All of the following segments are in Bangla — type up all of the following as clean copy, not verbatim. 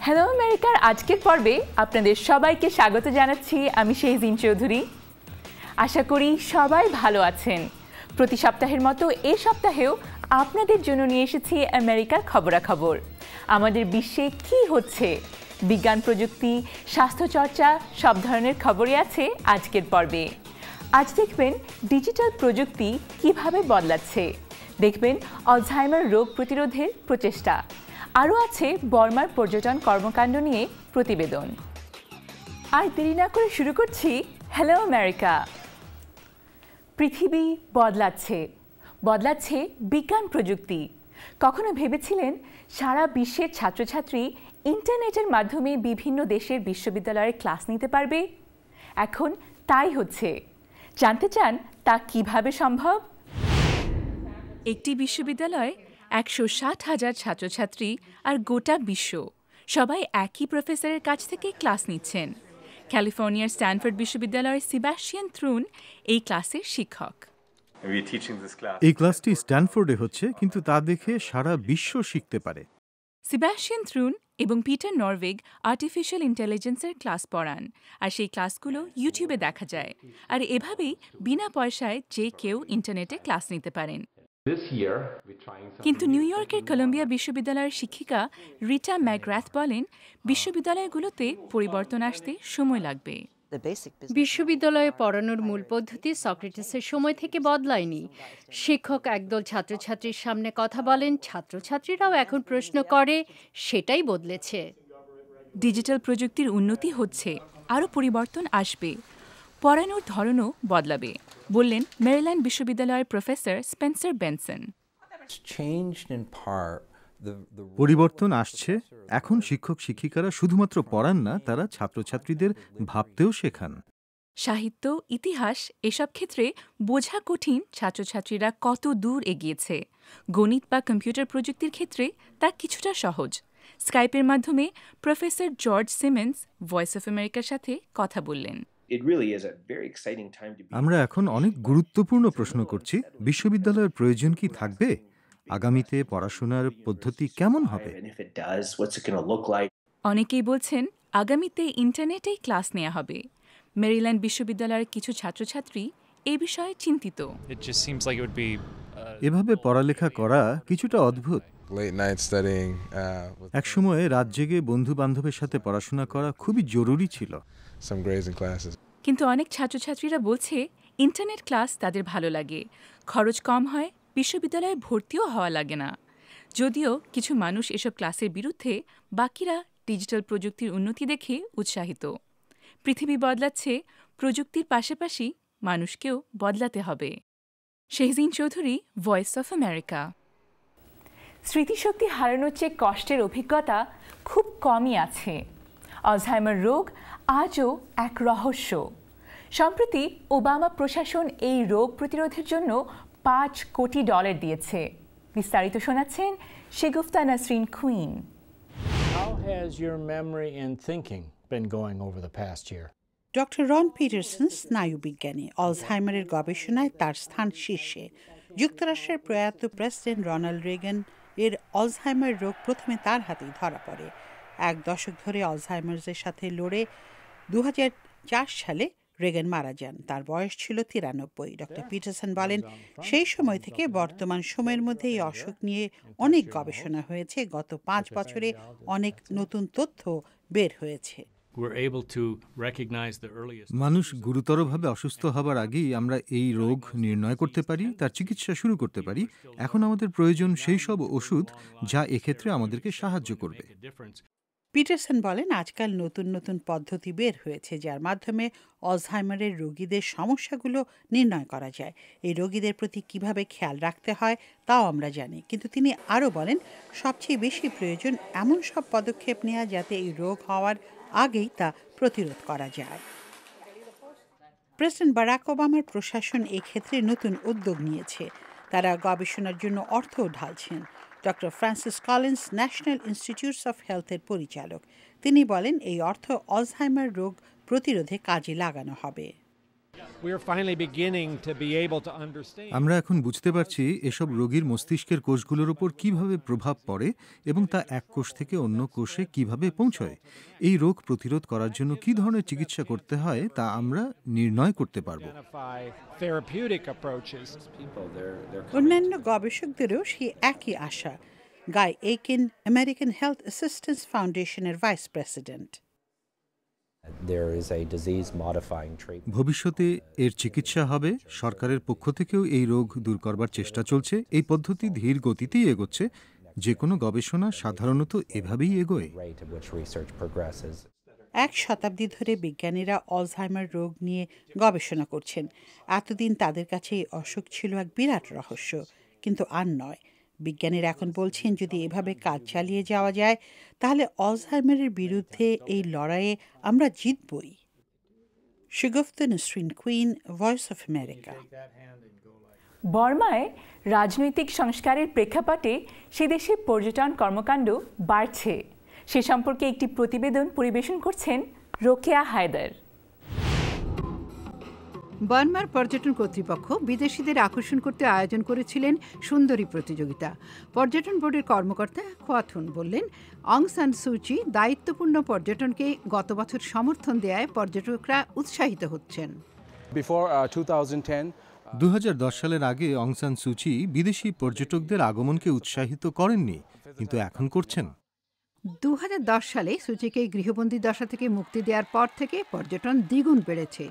হ্যালো আমেরিকার আজকের পর্বে আপনাদের সবাইকে স্বাগত জানাচ্ছি। আমি শেহজিন চৌধুরী। আশা করি সবাই ভালো আছেন। প্রতি সপ্তাহের মতো এ সপ্তাহেও আপনাদের জন্য নিয়ে এসেছি আমেরিকার খবরাখবর। আমাদের বিশ্বে কি হচ্ছে, বিজ্ঞান, প্রযুক্তি, স্বাস্থ্যচর্চা সব ধরনের খবরই আছে আজকের পর্বে। আজ দেখবেন ডিজিটাল প্রযুক্তি কিভাবে বদলাচ্ছে, দেখবেন অলঝাইমার রোগ প্রতিরোধের প্রচেষ্টা, আরও আছে বর্মার পর্যটন কর্মকাণ্ড নিয়ে প্রতিবেদন। আর দেরি না করে শুরু করছি হ্যালো আমেরিকা। পৃথিবী বদলাচ্ছে, বদলাচ্ছে বিজ্ঞান প্রযুক্তি। কখনো ভেবেছিলেন সারা বিশ্বের ছাত্রছাত্রী ইন্টারনেটের মাধ্যমে বিভিন্ন দেশের বিশ্ববিদ্যালয়ে ক্লাস নিতে পারবে? এখন তাই হচ্ছে। জানতে চান তা কিভাবে সম্ভব? একটি বিশ্ববিদ্যালয়ে 160,000 ছাত্রছাত্রী আর গোটা বিশ্ব সবাই একই প্রফেসরের কাছ থেকে ক্লাস নিচ্ছেন। ক্যালিফোর্নিয়ার স্ট্যানফোর্ড বিশ্ববিদ্যালয়ের সেবাস্টিয়ান থ্রুন এই ক্লাসের শিক্ষক। এই ক্লাসটি স্ট্যানফোর্ডে হচ্ছে, কিন্তু তা দেখে সারা বিশ্ব শিখতে পারে। সেবাস্টিয়ান থ্রুন এবং পিটার নরভেগ আর্টিফিশিয়াল ইন্টেলিজেন্সের ক্লাস পড়ান, আর সেই ক্লাসগুলো ইউটিউবে দেখা যায়। আর এভাবেই বিনা পয়সায় যে কেউ ইন্টারনেটে ক্লাস নিতে পারেন। কিন্তু নিউ ইয়র্কের কলম্বিয়া বিশ্ববিদ্যালয়ের শিক্ষিকা রিটা ম্যাকগ্রাথ বলেন, বিশ্ববিদ্যালয়গুলোতে পরিবর্তন আসতে সময় লাগবে। বিশ্ববিদ্যালয়ে পড়ানোর মূল পদ্ধতি সক্রেটিসের সময় থেকে বদলায়নি। শিক্ষক একদল ছাত্রছাত্রীর সামনে কথা বলেন, ছাত্রছাত্রীরাও এখন প্রশ্ন করে, সেটাই বদলেছে। ডিজিটাল প্রযুক্তির উন্নতি হচ্ছে, আরও পরিবর্তন আসবে, পড়ানোর ধরনও বদলাবে, বললেন মেরিল্যান্ড বিশ্ববিদ্যালয়ের প্রফেসর স্পেন্সার বেনসন। পরিবর্তন আসছে। এখন শিক্ষক শিক্ষিকারা শুধুমাত্র পড়ান না, তারা ছাত্রছাত্রীদের ভাবতেও শেখান। সাহিত্য, ইতিহাস এসব ক্ষেত্রে বোঝা কঠিন ছাত্রছাত্রীরা কত দূর এগিয়েছে। গণিত বা কম্পিউটার প্রযুক্তির ক্ষেত্রে তা কিছুটা সহজ। স্কাইপের মাধ্যমে professor George siemens voice of আমেরিকার সাথে কথা বললেন। আমরা এখন অনেক গুরুত্বপূর্ণ প্রশ্ন করছি। বিশ্ববিদ্যালয়ের প্রয়োজন কি থাকবে? আগামীতে পড়াশোনার পদ্ধতি কেমন হবে? অনেকেই বলছেন আগামীতে ইন্টারনেটেই ক্লাস নেওয়া হবে। মেরিল্যান্ড বিশ্ববিদ্যালয়ের কিছু ছাত্রছাত্রী এই বিষয়ে চিন্তিত। এভাবে পড়ালেখা করা কিছুটা অদ্ভুত। একসময়ে রাত জেগে বন্ধু বান্ধবের সাথে পড়াশোনা করা খুবই জরুরি ছিল। কিন্তু অনেক ছাত্রছাত্রীরা বলছে ইন্টারনেট ক্লাস তাদের ভালো লাগে, খরচ কম হয়, বিশ্ববিদ্যালয়ে ভর্তিও হওয়া লাগে না। যদিও কিছু মানুষ এসব ক্লাসের বিরুদ্ধে, বাকিরা ডিজিটাল প্রযুক্তির উন্নতি দেখে উৎসাহিত। পৃথিবী বদলাচ্ছে, প্রযুক্তির পাশাপাশি মানুষকেও বদলাতে হবে। শেহজিন চৌধুরী, ভয়েস অফ আমেরিকা। স্মৃতিশক্তি হারানোর চেয়ে কষ্টের অভিজ্ঞতা খুব কমই আছে। অলঝাইমার রোগ আজও এক রহস্য। সম্প্রতি ওবামা প্রশাসন এই রোগ প্রতিরোধের জন্য $5 কোটি দিয়েছে। বিস্তারিত শোনাচ্ছেন Shagufta Nasrin queen. How has your memory and thinking been going over the past year? Doctor Ron Peterson স্নায়ুবিজ্ঞানী। অলঝাইমারের গবেষণায় তার স্থান শীর্ষে। যুক্তরাষ্ট্রের প্রয়াত প্রেসিডেন্ট রোনাল্ড রেগান এর অলঝাইমার রোগ প্রথমে তার হাতেই ধরা পড়ে। এক দশক ধরে অলঝাইমার্সের সাথে লড়ে 2004 সালে রেগান মারা যান। তার বয়স ছিল 93। ডক্টর পিটারসন বলেন, সেই সময় থেকে বর্তমান সময়ের মধ্যে এই অসুখ নিয়ে অনেক গবেষণা হয়েছে। গত 5 বছরে অনেক নতুন তথ্য বের হয়েছে। মানুষ গুরুতরভাবে অসুস্থ হবার আগেই আমরা এই রোগ নির্ণয় করতে পারি, তার চিকিৎসা শুরু করতে পারি। এখন আমাদের প্রয়োজন সেই সব ওষুধ যা এক্ষেত্রে আমাদেরকে সাহায্য করবে। পিটারসন বলেন, আজকাল নতুন নতুন পদ্ধতি বের হয়েছে যার মাধ্যমে অলঝাইমারের রোগীদের সমস্যাগুলো নির্ণয় করা যায়। এই রোগীদের প্রতি কিভাবে খেয়াল রাখতে হয় তাও আমরা জানি। কিন্তু তিনি আরও বলেন, সবচেয়ে বেশি প্রয়োজন এমন সব পদক্ষেপ নেওয়া যাতে এই রোগ হওয়ার আগেই তা প্রতিরোধ করা যায়। প্রেসিডেন্ট বারাক ওবামার প্রশাসন এক্ষেত্রে নতুন উদ্যোগ নিয়েছে। তারা গবেষণার জন্য অর্থও ঢালছেন। Doctor Francis Collins National Institutes of হেলথের পরিচালক। তিনি বলেন, এই অর্থ অলঝাইমার রোগ প্রতিরোধে কাজে লাগানো হবে। আমরা এখন বুঝতে পারছি এসব রোগীর মস্তিষ্কের কোষগুলোর উপর কিভাবে প্রভাব পড়ে এবং তা এক কোষ থেকে অন্য কোষে কিভাবে পৌঁছয়। এই রোগ প্রতিরোধ করার জন্য কি ধরনের চিকিৎসা করতে হয় তা আমরা নির্ণয় করতে পারব। অন্যান্য গবেষকদেরও সেই একই আশা। গাই এইকিন, আমেরিকান হেলথ অ্যাসিস্ট্যান্স ফাউন্ডেশনের ভাইস প্রেসিডেন্ট। ভবিষ্যতে এর চিকিৎসা হবে। সরকারের পক্ষ থেকেও এই রোগ দূর করবার চেষ্টা চলছে। এই পদ্ধতি ধীর গতিতেই এগোচ্ছে। যে কোনো গবেষণা সাধারণত এভাবেই এগোয়। 1 শতাব্দী ধরে বিজ্ঞানীরা অলঝাইমার রোগ নিয়ে গবেষণা করছেন। এতদিন তাদের কাছে এই অসুখ ছিল এক বিরাট রহস্য, কিন্তু আর নয়। বিজ্ঞানীরা এখন বলছেন যদি এভাবে কাজ চালিয়ে যাওয়া যায় তাহলে অলঝাইমারের বিরুদ্ধে এই লড়াইয়ে আমরা জিতবই। শিগুফতা নসরিন কুইন, ভয়েস অফ আমেরিকা। বর্মায় রাজনৈতিক সংস্কারের প্রেক্ষাপটে সে দেশে পর্যটন কর্মকাণ্ড বাড়ছে। সে সম্পর্কে একটি প্রতিবেদন পরিবেশন করছেন রোকেয়া হায়দার। বার্মার পর্যটন কর্তৃপক্ষ বিদেশিদের আকর্ষণ করতে আয়োজন করেছিলেন সুন্দরী প্রতিযোগিতা। পর্যটন বোর্ডের কর্মকর্তা খোয়াথুন বললেন, অং সান সুচি দায়িত্বপূর্ণ পর্যটনকে গত বছর সমর্থন দেয়ায় পর্যটকরা উৎসাহিত হচ্ছেন। 2010 সালের আগে অং সান সুচি বিদেশি পর্যটকদের আগমনকে উৎসাহিত করেননি, কিন্তু এখন করছেন। 2010 সালে সুচিকে গৃহবন্দী দশা থেকে মুক্তি দেওয়ার পর থেকে পর্যটন দ্বিগুণ বেড়েছে।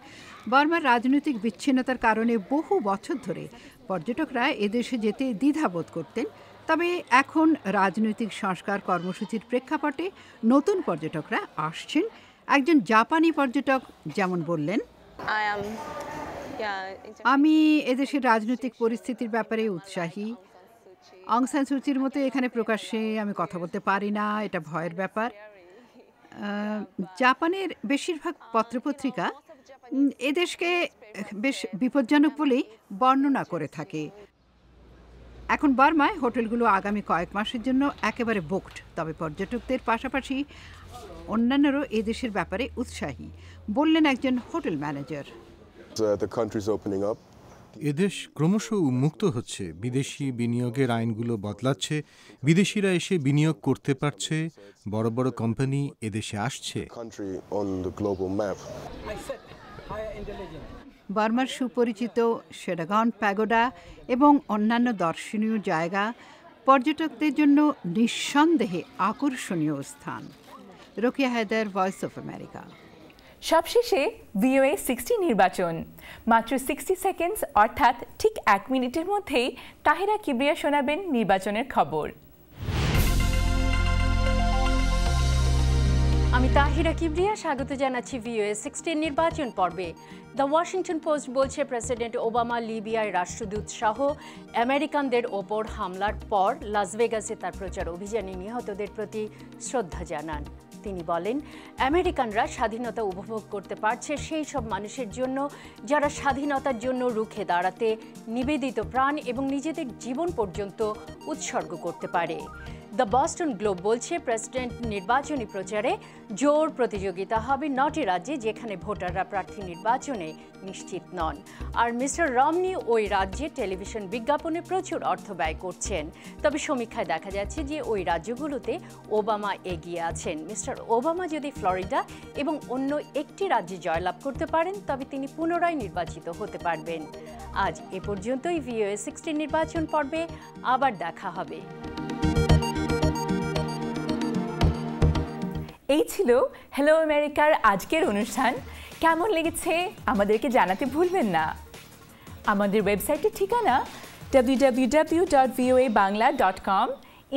বার্মার রাজনৈতিক বিচ্ছিন্নতার কারণে বহু বছর ধরে পর্যটকরা এদেশে যেতে দ্বিধাবোধ করতেন। তবে এখন রাজনৈতিক সংস্কার কর্মসূচির প্রেক্ষাপটে নতুন পর্যটকরা আসছেন। একজন জাপানি পর্যটক যেমন বললেন, আমি এদেশের রাজনৈতিক পরিস্থিতির ব্যাপারে উৎসাহী। অং সান সুচির মতো এখানে প্রকাশ্যে আমি কথা বলতে পারি না, এটা ভয়ের ব্যাপার। জাপানের বেশিরভাগ পত্রপত্রিকা এদেশকে বেশ বিপজ্জনক বলেই বর্ণনা করে থাকে। এখন বার্মায় হোটেলগুলো আগামী কয়েক মাসের জন্য একেবারে বুকড। তবে পর্যটকদের পাশাপাশি অন্যান্যরাও এদেশের ব্যাপারে উৎসাহী বললেন একজন হোটেল ম্যানেজার। এদেশ ক্রমশ উন্মুক্ত হচ্ছে। বিদেশি বিনিয়োগের আইনগুলো বদলাচ্ছে। বিদেশিরা এসে বিনিয়োগ করতে পারছে। বড় বড় কোম্পানি এদেশে আসছে। বার্মার সুপরিচিত সেরাগন প্যাগোডা এবং অন্যান্য দর্শনীয় জায়গা পর্যটকদের জন্য নিঃসন্দেহে আকর্ষণীয় স্থান। Rokeya Haider, Voice of America. সবশেষে VOA 60 নির্বাচন। মাত্র 60 সেকেন্ডস অর্থাৎ ঠিক 1 মিনিটের মধ্যেই তাহিরা কিবরিয়া শোনাবেন নির্বাচনের খবর। আমি তাহিরা কিবরিয়া, স্বাগত জানাচ্ছি VOA 60 নির্বাচন পর্বে। দ্য ওয়াশিংটন পোস্ট বলছে প্রেসিডেন্ট ওবামা লিবিয়ায় রাষ্ট্রদূত সহ আমেরিকানদের ওপর হামলার পর লাস ভেগাসে তার প্রচার অভিযানে নিহতদের প্রতি শ্রদ্ধা জানান। তিনি বলেন, আমেরিকানরা স্বাধীনতা উপভোগ করতে পারছে সেই সব মানুষের জন্য যারা স্বাধীনতার জন্য রুখে দাঁড়াতে নিবেদিত প্রাণ এবং নিজেদের জীবন পর্যন্ত উৎসর্গ করতে পারে। দ্য বস্টন গ্লোব বলছে প্রেসিডেন্ট নির্বাচনী প্রচারে জোর প্রতিযোগিতা হবে 9টি রাজ্যে যেখানে ভোটাররা প্রার্থী নির্বাচনে নিশ্চিত নন। আর মিস্টার রমনি ওই রাজ্যে টেলিভিশন বিজ্ঞাপনে প্রচুর অর্থ ব্যয় করছেন। তবে সমীক্ষায় দেখা যাচ্ছে যে ওই রাজ্যগুলোতে ওবামা এগিয়ে আছেন। মিস্টার ওবামা যদি ফ্লোরিডা এবং অন্য একটি রাজ্যে জয়লাভ করতে পারেন তবে তিনি পুনরায় নির্বাচিত হতে পারবেন। আজ এ পর্যন্তই VOA 60 নির্বাচন পর্বে আবার দেখা হবে। এই ছিল হ্যালো আমেরিকার আজকের অনুষ্ঠান। কেমন লেগেছে আমাদেরকে জানাতে ভুলবেন না। আমাদের ওয়েবসাইটের ঠিকানা www.voabangla.com,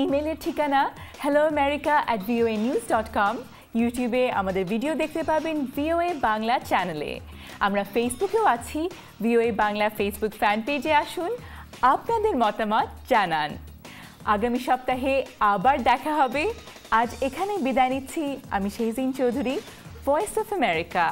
ইমেলের ঠিকানা helloamerica@voanews.com, ইউটিউবে আমাদের ভিডিও দেখতে পাবেন VOA বাংলা চ্যানেলে। আমরা ফেসবুকেও আছি। VOA বাংলা ফেসবুক ফ্যান পেজে আসুন, আপনাদের মতামত জানান। আগামী সপ্তাহে আবার দেখা হবে। আজ এখানেই বিদায় নিচ্ছি। আমি শেহজিন চৌধুরী, ভয়েস অফ আমেরিকা।